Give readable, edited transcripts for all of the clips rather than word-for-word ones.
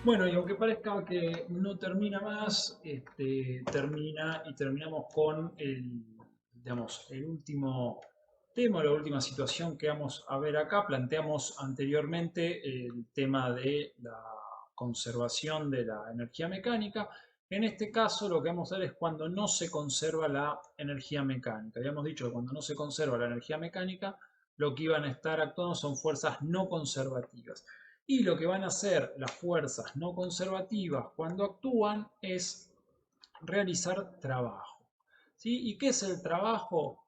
Bueno, y aunque parezca que no termina más, termina y terminamos con digamos, el último tema, la última situación que vamos a ver acá. Planteamos anteriormente el tema de la conservación de la energía mecánica. En este caso, lo que vamos a ver es cuando no se conserva la energía mecánica. Habíamos dicho que cuando no se conserva la energía mecánica, lo que iban a estar actuando son fuerzas no conservativas. Y lo que van a hacer las fuerzas no conservativas cuando actúan es realizar trabajo. ¿Sí? ¿Y qué es el trabajo?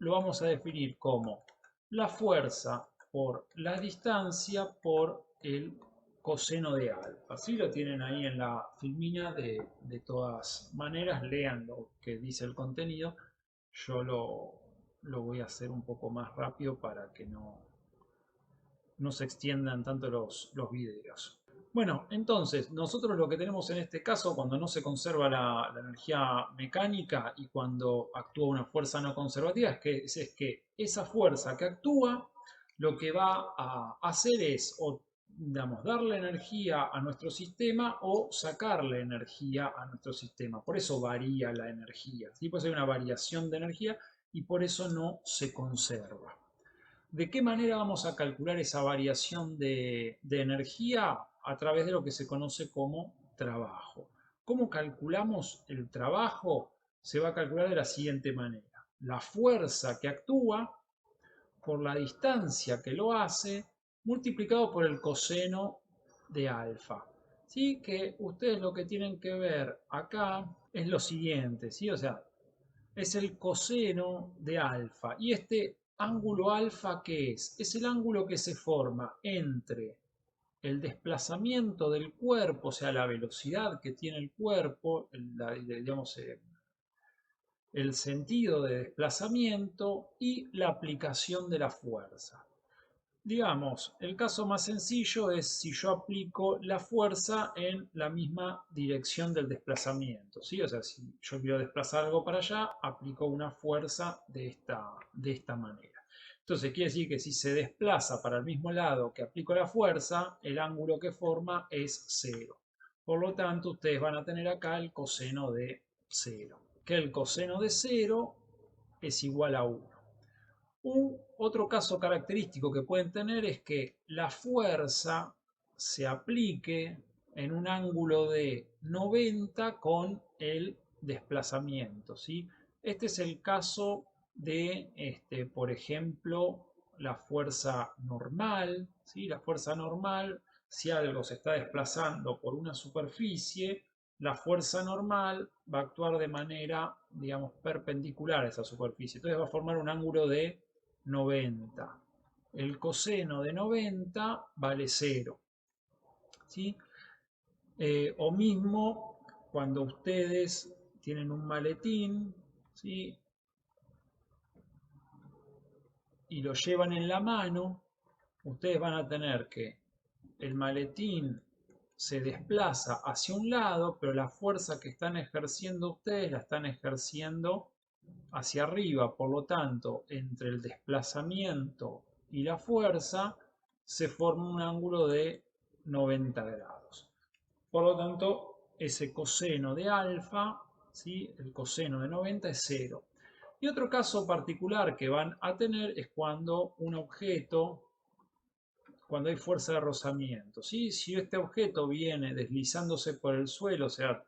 Lo vamos a definir como la fuerza por la distancia por el coseno de alfa. ¿Sí? Lo tienen ahí en la filmina, de todas maneras, lean lo que dice el contenido. Yo lo voy a hacer un poco más rápido para que no se extiendan tanto los videos. Bueno, entonces, nosotros lo que tenemos en este caso, cuando no se conserva la energía mecánica y cuando actúa una fuerza no conservativa, es que esa fuerza que actúa lo que va a hacer es, o, digamos, darle energía a nuestro sistema o sacarle energía a nuestro sistema. Por eso varía la energía, ¿sí? Pues hay una variación de energía y por eso no se conserva. ¿De qué manera vamos a calcular esa variación de energía? A través de lo que se conoce como trabajo. ¿Cómo calculamos el trabajo? Se va a calcular de la siguiente manera. La fuerza que actúa por la distancia que lo hace multiplicado por el coseno de alfa. ¿Sí? Que ustedes lo que tienen que ver acá es lo siguiente, ¿sí? O sea, es el coseno de alfa. ¿Y este ángulo alfa qué es? Es el ángulo que se forma entre el desplazamiento del cuerpo, o sea, la velocidad que tiene el cuerpo, digamos, el sentido de desplazamiento y la aplicación de la fuerza. Digamos, el caso más sencillo es si yo aplico la fuerza en la misma dirección del desplazamiento, ¿sí? O sea, si yo quiero desplazar algo para allá, aplico una fuerza de esta manera. Entonces, quiere decir que si se desplaza para el mismo lado que aplico la fuerza, el ángulo que forma es cero. Por lo tanto, ustedes van a tener acá el coseno de cero, que el coseno de cero es igual a 1. Otro caso característico que pueden tener es que la fuerza se aplique en un ángulo de 90 con el desplazamiento, ¿sí? Este es el caso de, por ejemplo, la fuerza normal, ¿sí? La fuerza normal, si algo se está desplazando por una superficie, la fuerza normal va a actuar de manera, digamos, perpendicular a esa superficie. Entonces va a formar un ángulo de 90. El coseno de 90 vale 0. ¿Sí? O mismo cuando ustedes tienen un maletín, ¿sí? Y lo llevan en la mano, ustedes van a tener que el maletín se desplaza hacia un lado, pero la fuerza que están ejerciendo ustedes la están ejerciendo hacia arriba. Por lo tanto, entre el desplazamiento y la fuerza se forma un ángulo de 90 grados. Por lo tanto, ese coseno de alfa, ¿sí? El coseno de 90 es cero. Y otro caso particular que van a tener es cuando un objeto, cuando hay fuerza de rozamiento, ¿sí? Si este objeto viene deslizándose por el suelo, o sea,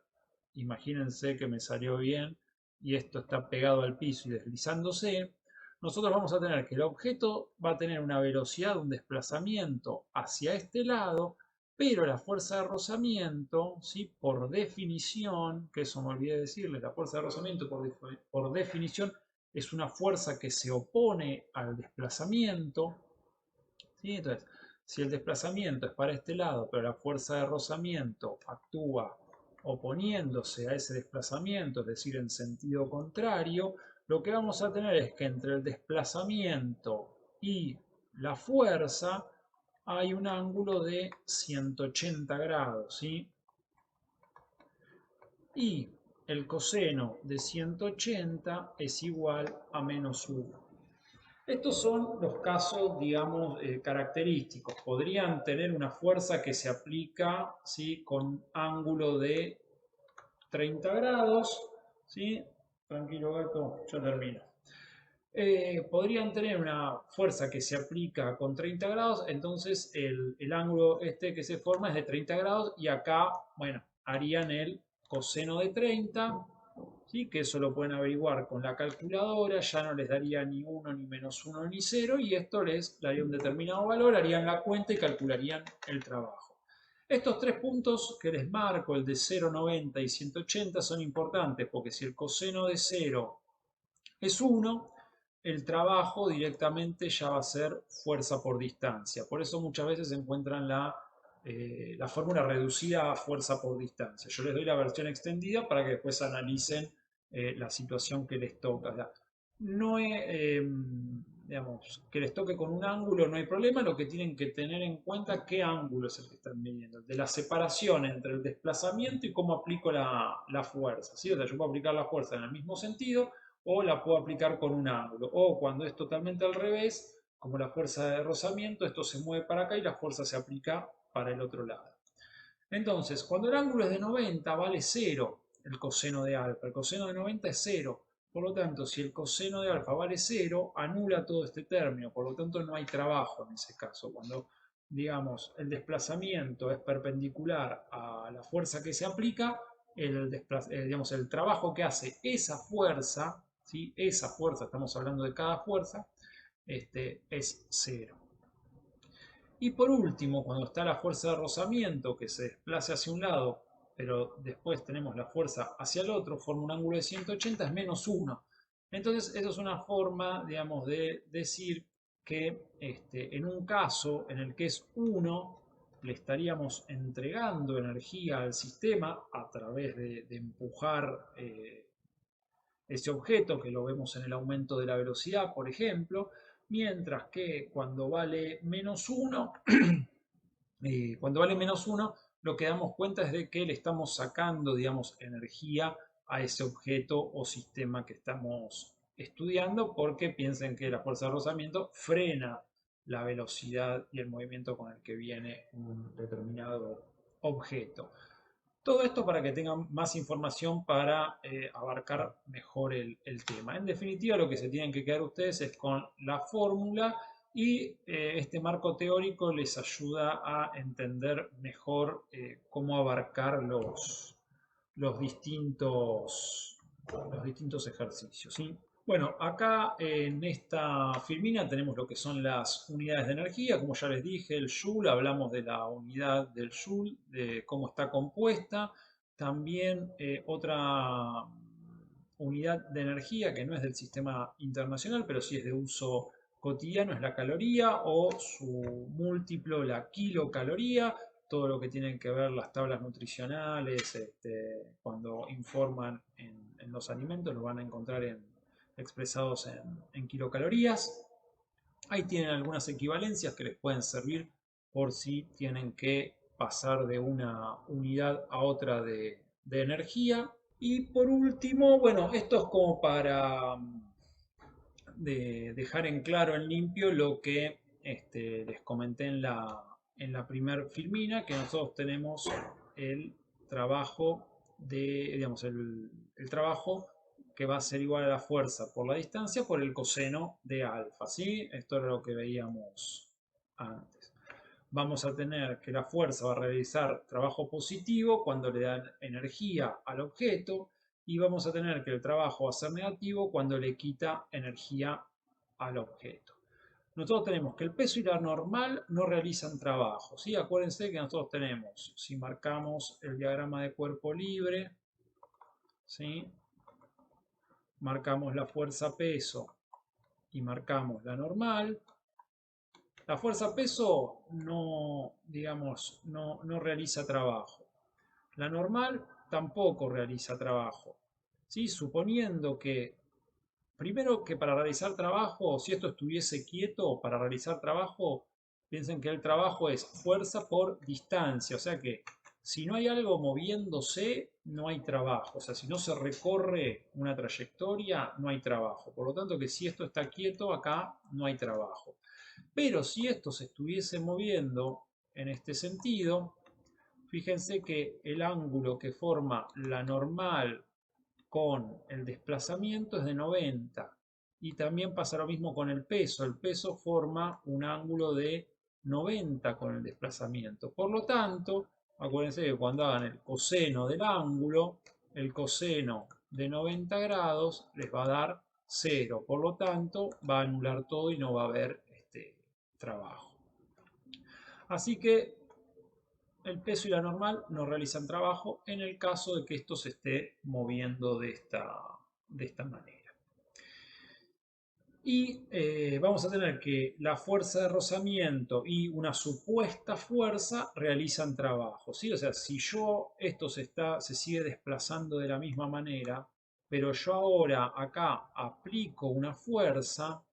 imagínense que me salió bien y esto está pegado al piso y deslizándose, nosotros vamos a tener que el objeto va a tener una velocidad, un desplazamiento hacia este lado, pero la fuerza de rozamiento, ¿sí? Por definición, que eso me olvidé decirles, la fuerza de rozamiento por definición es una fuerza que se opone al desplazamiento, ¿sí? Entonces, si el desplazamiento es para este lado, pero la fuerza de rozamiento actúa oponiéndose a ese desplazamiento, es decir, en sentido contrario, lo que vamos a tener es que entre el desplazamiento y la fuerza hay un ángulo de 180 grados, ¿sí? Y el coseno de 180 es igual a menos 1. Estos son los casos, digamos, característicos. Podrían tener una fuerza que se aplica, ¿sí?, con ángulo de 30 grados, ¿sí? Tranquilo gato, ya termino. Podrían tener una fuerza que se aplica con 30 grados, entonces el ángulo este que se forma es de 30 grados y acá, bueno, harían el coseno de 30, ¿sí?, que eso lo pueden averiguar con la calculadora, ya no les daría ni 1, ni menos 1, ni 0, y esto les daría un determinado valor, harían la cuenta y calcularían el trabajo. Estos tres puntos que les marco, el de 0, 90 y 180, son importantes porque si el coseno de 0 es 1, el trabajo directamente ya va a ser fuerza por distancia. Por eso muchas veces se encuentran la fórmula reducida a fuerza por distancia. Yo les doy la versión extendida para que después analicen la situación que les toca. O sea, no es, digamos, que les toque con un ángulo no hay problema, lo que tienen que tener en cuenta es qué ángulo es el que están midiendo, de la separación entre el desplazamiento y cómo aplico la fuerza, ¿sí? O sea, yo puedo aplicar la fuerza en el mismo sentido o la puedo aplicar con un ángulo, o cuando es totalmente al revés, como la fuerza de rozamiento, esto se mueve para acá y la fuerza se aplica para el otro lado. Entonces, cuando el ángulo es de 90, vale 0 el coseno de alfa. El coseno de 90 es 0. Por lo tanto, si el coseno de alfa vale 0, anula todo este término. Por lo tanto, no hay trabajo en ese caso. Cuando, digamos, el desplazamiento es perpendicular a la fuerza que se aplica, digamos, el trabajo que hace esa fuerza, ¿sí?, esa fuerza, estamos hablando de cada fuerza, es 0. Y por último, cuando está la fuerza de rozamiento que se desplaza hacia un lado, pero después tenemos la fuerza hacia el otro, forma un ángulo de 180, es menos 1. Entonces, eso es una forma, digamos, de decir que en un caso en el que es 1, le estaríamos entregando energía al sistema a través de empujar ese objeto, que lo vemos en el aumento de la velocidad, por ejemplo, mientras que cuando vale menos 1, lo que damos cuenta es de que le estamos sacando, digamos, energía a ese objeto o sistema que estamos estudiando, porque piensen que la fuerza de rozamiento frena la velocidad y el movimiento con el que viene un determinado objeto. Todo esto para que tengan más información para abarcar mejor el tema. En definitiva, lo que se tienen que quedar ustedes es con la fórmula y este marco teórico les ayuda a entender mejor cómo abarcar los distintos ejercicios, ¿sí? Bueno, acá en esta filmina tenemos lo que son las unidades de energía, como ya les dije, el Joule, hablamos de la unidad del Joule, de cómo está compuesta. También otra unidad de energía que no es del sistema internacional, pero sí es de uso cotidiano, es la caloría o su múltiplo, la kilocaloría. Todo lo que tienen que ver las tablas nutricionales, cuando informan en los alimentos, lo van a encontrar expresados en kilocalorías. Ahí tienen algunas equivalencias que les pueden servir por si tienen que pasar de una unidad a otra de energía. Y por último, bueno, esto es como para dejar en claro, en limpio, lo que les comenté en la primer filmina, que nosotros tenemos el trabajo digamos, el trabajo que va a ser igual a la fuerza por la distancia por el coseno de alfa, ¿sí? Esto era lo que veíamos antes. Vamos a tener que la fuerza va a realizar trabajo positivo cuando le dan energía al objeto, y vamos a tener que el trabajo va a ser negativo cuando le quita energía al objeto. Nosotros tenemos que el peso y la normal no realizan trabajo, ¿sí? Acuérdense que nosotros tenemos, si marcamos el diagrama de cuerpo libre, ¿sí?, marcamos la fuerza peso y marcamos la normal. La fuerza peso no, digamos, no realiza trabajo. La normal tampoco realiza trabajo, ¿sí? Suponiendo que, primero, que para realizar trabajo, si esto estuviese quieto, para realizar trabajo, piensen que el trabajo es fuerza por distancia, o sea que Si no hay algo moviéndose, no hay trabajo. O sea, si no se recorre una trayectoria, no hay trabajo. Por lo tanto, que si esto está quieto, acá no hay trabajo. Pero si esto se estuviese moviendo en este sentido, fíjense que el ángulo que forma la normal con el desplazamiento es de 90. Y también pasa lo mismo con el peso. El peso forma un ángulo de 90 con el desplazamiento. Por lo tanto, acuérdense que cuando hagan el coseno del ángulo, el coseno de 90 grados les va a dar 0. Por lo tanto, va a anular todo y no va a haber trabajo. Así que el peso y la normal no realizan trabajo en el caso de que esto se esté moviendo de esta manera. Y vamos a tener que la fuerza de rozamiento y una supuesta fuerza realizan trabajo, ¿sí? O sea, si esto se sigue desplazando de la misma manera, pero yo ahora acá aplico una fuerza,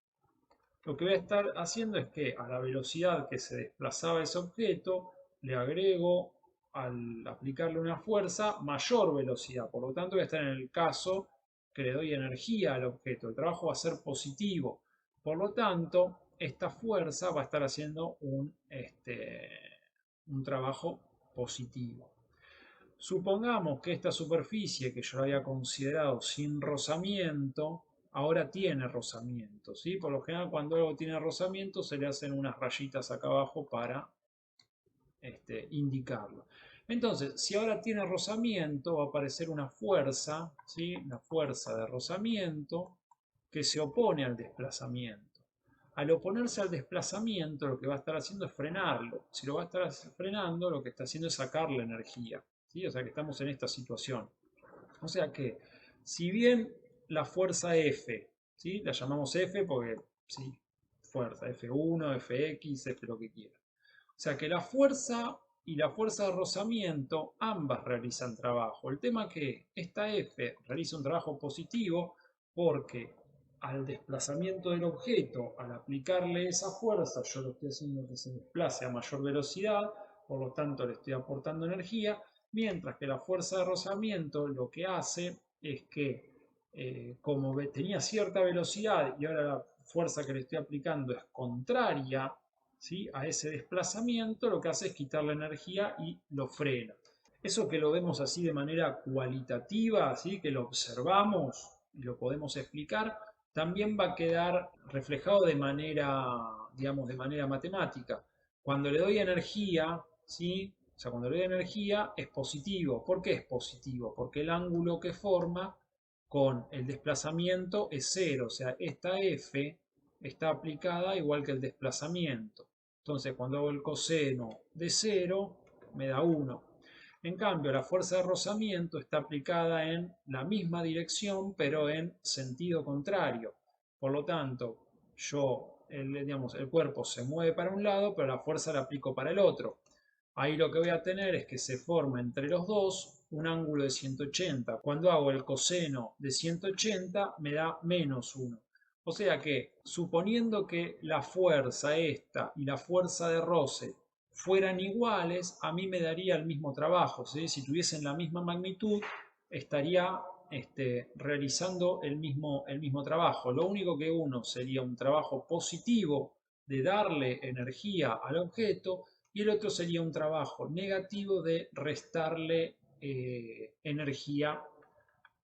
lo que voy a estar haciendo es que a la velocidad que se desplazaba ese objeto, le agrego, al aplicarle una fuerza, mayor velocidad. Por lo tanto, voy a estar en el caso que le doy energía al objeto. El trabajo va a ser positivo. Por lo tanto, esta fuerza va a estar haciendo un trabajo positivo. Supongamos que esta superficie que yo la había considerado sin rozamiento, ahora tiene rozamiento, ¿sí? Por lo general, cuando algo tiene rozamiento, se le hacen unas rayitas acá abajo para indicarlo. Entonces, si ahora tiene rozamiento, va a aparecer una fuerza, ¿sí? Una fuerza de rozamiento que se opone al desplazamiento. Al oponerse al desplazamiento, lo que va a estar haciendo es frenarlo. Si lo va a estar frenando, lo que está haciendo es sacarle energía, ¿sí? O sea que estamos en esta situación. O sea que, si bien la fuerza F, ¿sí? La llamamos F porque, sí, fuerza, F1, Fx, F lo que quiera. O sea que la fuerza y la fuerza de rozamiento ambas realizan trabajo. El tema es que esta F realiza un trabajo positivo porque al desplazamiento del objeto, al aplicarle esa fuerza, yo lo estoy haciendo que se desplace a mayor velocidad, por lo tanto le estoy aportando energía, mientras que la fuerza de rozamiento lo que hace es que como tenía cierta velocidad y ahora la fuerza que le estoy aplicando es contraria, ¿sí?, a ese desplazamiento, lo que hace es quitarle energía y lo frena. Eso que lo vemos así de manera cualitativa, ¿sí?, que lo observamos y lo podemos explicar, también va a quedar reflejado de manera, digamos, de manera matemática. Cuando le doy energía, ¿sí? O sea, cuando le doy energía es positivo. ¿Por qué es positivo? Porque el ángulo que forma con el desplazamiento es cero. O sea, esta F está aplicada igual que el desplazamiento. Entonces, cuando hago el coseno de 0, me da 1. En cambio, la fuerza de rozamiento está aplicada en la misma dirección, pero en sentido contrario. Por lo tanto, el cuerpo se mueve para un lado, pero la fuerza la aplico para el otro. Ahí lo que voy a tener es que se forma entre los dos un ángulo de 180. Cuando hago el coseno de 180 me da menos 1. O sea que, suponiendo que la fuerza esta y la fuerza de roce fueran iguales, a mí me daría el mismo trabajo, ¿sí? Si tuviesen la misma magnitud, estaría realizando el mismo trabajo. Lo único que uno sería un trabajo positivo de darle energía al objeto y el otro sería un trabajo negativo de restarle energía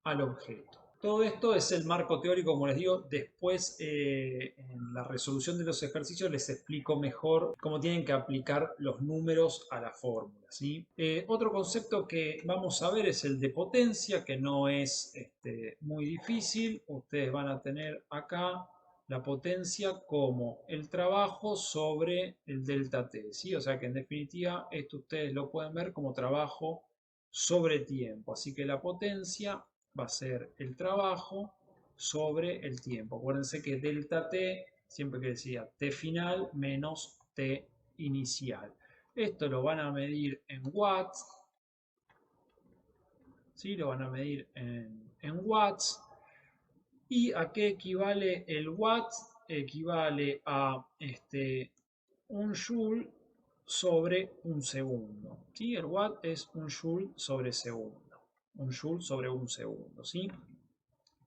al objeto. Todo esto es el marco teórico, como les digo. Después, en la resolución de los ejercicios, les explico mejor cómo tienen que aplicar los números a la fórmula, ¿sí? Otro concepto que vamos a ver es el de potencia, que no es muy difícil. Ustedes van a tener acá la potencia como el trabajo sobre el delta T, ¿sí? O sea que en definitiva esto ustedes lo pueden ver como trabajo sobre tiempo. Así que la potencia va a ser el trabajo sobre el tiempo. Acuérdense que delta T, siempre que decía T final menos T inicial. Esto lo van a medir en watts, ¿sí? Lo van a medir en watts. ¿Y a qué equivale el watt? Equivale a 1 joule sobre un segundo. ¿Sí? El watt es un joule sobre segundo. Un joule sobre un segundo. ¿Sí?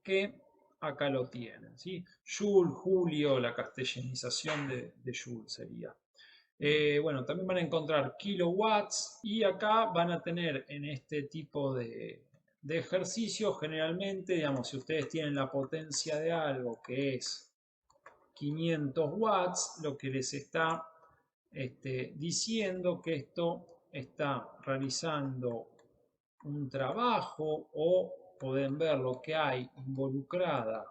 Que acá lo tienen. ¿Sí? Joule, Julio, la castellanización de Joule sería. Bueno, también van a encontrar kilowatts y acá van a tener en este tipo de ejercicios generalmente, digamos, si ustedes tienen la potencia de algo que es 500 watts, lo que les está diciendo que esto está realizando un trabajo o pueden ver lo que hay involucrada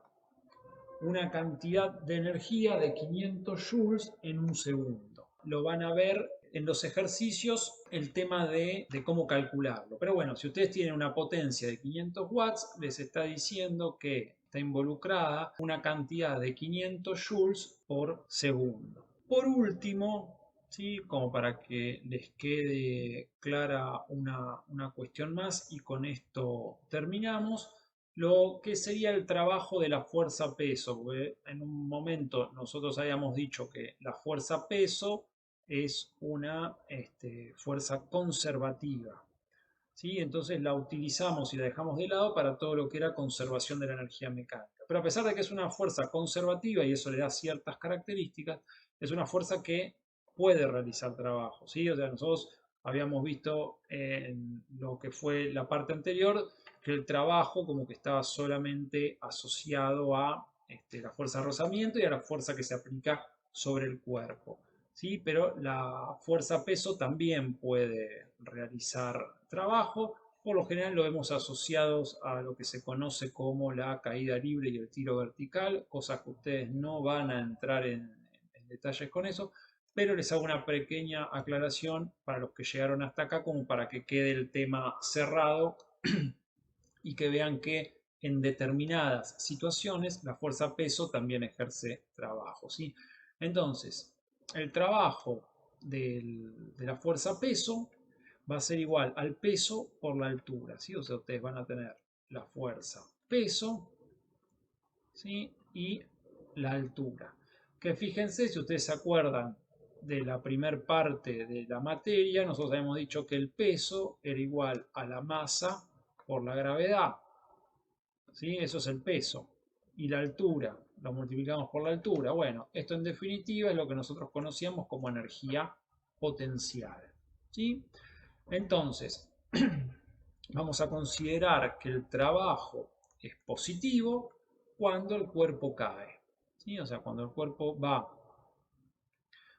una cantidad de energía de 500 joules en un segundo. Lo van a ver en los ejercicios el tema de cómo calcularlo. Pero bueno, si ustedes tienen una potencia de 500 watts, les está diciendo que está involucrada una cantidad de 500 joules por segundo. Por último, ¿sí? Como para que les quede clara una cuestión más y con esto terminamos, lo que sería el trabajo de la fuerza peso, porque en un momento nosotros habíamos dicho que la fuerza peso es una fuerza conservativa, ¿sí? Entonces la utilizamos y la dejamos de lado para todo lo que era conservación de la energía mecánica. Pero a pesar de que es una fuerza conservativa y eso le da ciertas características, es una fuerza que puede realizar trabajo, ¿sí? O sea, nosotros habíamos visto en lo que fue la parte anterior que el trabajo como que estaba solamente asociado a la fuerza de rozamiento y a la fuerza que se aplica sobre el cuerpo. ¿Sí? Pero la fuerza peso también puede realizar trabajo. Por lo general lo vemos asociados a lo que se conoce como la caída libre y el tiro vertical, cosas que ustedes no van a entrar en detalles con eso, pero les hago una pequeña aclaración para los que llegaron hasta acá, como para que quede el tema cerrado y que vean que en determinadas situaciones la fuerza peso también ejerce trabajo, ¿sí? Entonces, el trabajo de la fuerza peso va a ser igual al peso por la altura, ¿sí? O sea, ustedes van a tener la fuerza peso, ¿sí? Y la altura. Que fíjense, si ustedes se acuerdan de la primer parte de la materia, nosotros habíamos dicho que el peso era igual a la masa por la gravedad. ¿Sí? Eso es el peso. Y la altura, lo multiplicamos por la altura. Bueno, esto en definitiva es lo que nosotros conocíamos como energía potencial. ¿Sí? Entonces, vamos a considerar que el trabajo es positivo cuando el cuerpo cae. ¿Sí? O sea, cuando el cuerpo va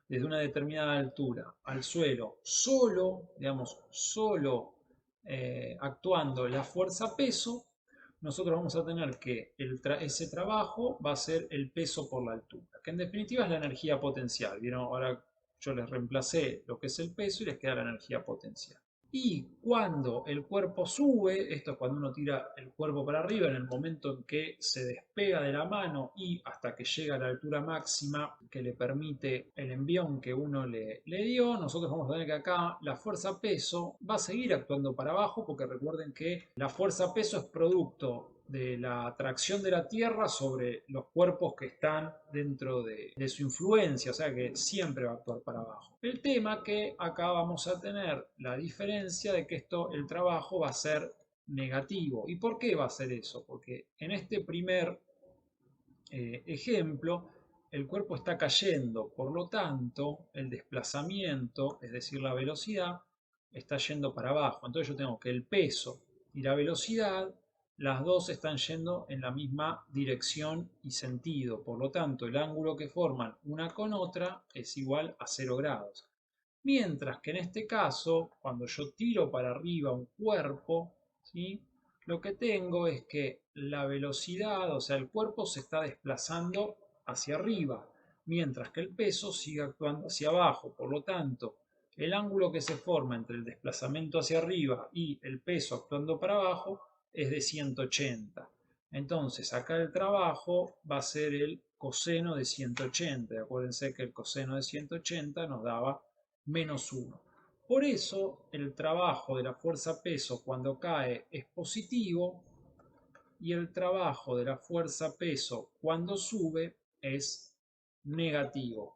desde una determinada altura al suelo, solo, digamos, solo actuando la fuerza peso, nosotros vamos a tener que ese trabajo va a ser el peso por la altura, que en definitiva es la energía potencial. ¿Vieron? Ahora yo les reemplacé lo que es el peso y les queda la energía potencial. Y cuando el cuerpo sube, esto es cuando uno tira el cuerpo para arriba, en el momento en que se despega de la mano y hasta que llega a la altura máxima que le permite el envión que uno le dio, nosotros vamos a tener que acá la fuerza peso va a seguir actuando para abajo, porque recuerden que la fuerza peso es producto de la atracción de la Tierra sobre los cuerpos que están dentro de su influencia, o sea que siempre va a actuar para abajo. El tema que acá vamos a tener la diferencia de que esto, el trabajo va a ser negativo. ¿Y por qué va a ser eso? Porque en este primer ejemplo, el cuerpo está cayendo, por lo tanto, el desplazamiento, es decir, la velocidad, está yendo para abajo. Entonces yo tengo que el peso y la velocidad, las dos están yendo en la misma dirección y sentido. Por lo tanto, el ángulo que forman una con otra es igual a 0 grados. Mientras que en este caso, cuando yo tiro para arriba un cuerpo, ¿sí? Lo que tengo es que la velocidad, o sea, el cuerpo se está desplazando hacia arriba, mientras que el peso sigue actuando hacia abajo. Por lo tanto, el ángulo que se forma entre el desplazamiento hacia arriba y el peso actuando para abajo es de 180. Entonces, acá el trabajo va a ser el coseno de 180. Acuérdense que el coseno de 180 nos daba menos 1. Por eso el trabajo de la fuerza peso cuando cae es positivo y el trabajo de la fuerza peso cuando sube es negativo.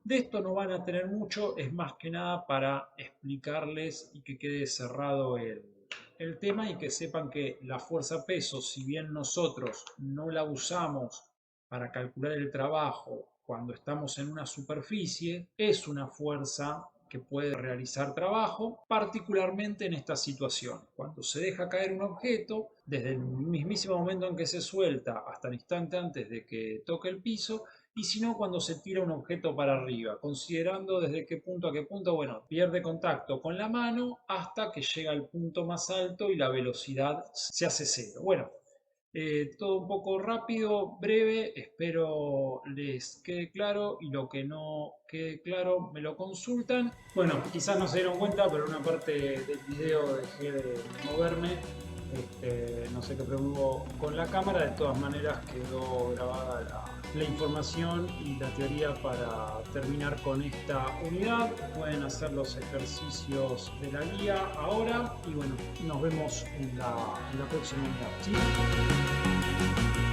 De esto no van a tener mucho, es más que nada para explicarles y que quede cerrado el tema y que sepan que la fuerza peso, si bien nosotros no la usamos para calcular el trabajo cuando estamos en una superficie, es una fuerza que puede realizar trabajo, particularmente en esta situación. Cuando se deja caer un objeto, desde el mismísimo momento en que se suelta hasta el instante antes de que toque el piso, y si no, cuando se tira un objeto para arriba, considerando desde qué punto a qué punto, bueno, pierde contacto con la mano hasta que llega al punto más alto y la velocidad se hace cero. Bueno, todo un poco rápido, breve, espero les quede claro y lo que no quede claro me lo consultan. Bueno, quizás no se dieron cuenta, pero en una parte del video dejé de moverme. No sé qué problema con la cámara, de todas maneras quedó grabada la información y la teoría para terminar con esta unidad. Pueden hacer los ejercicios de la guía ahora y bueno, nos vemos en la próxima unidad. ¿Sí?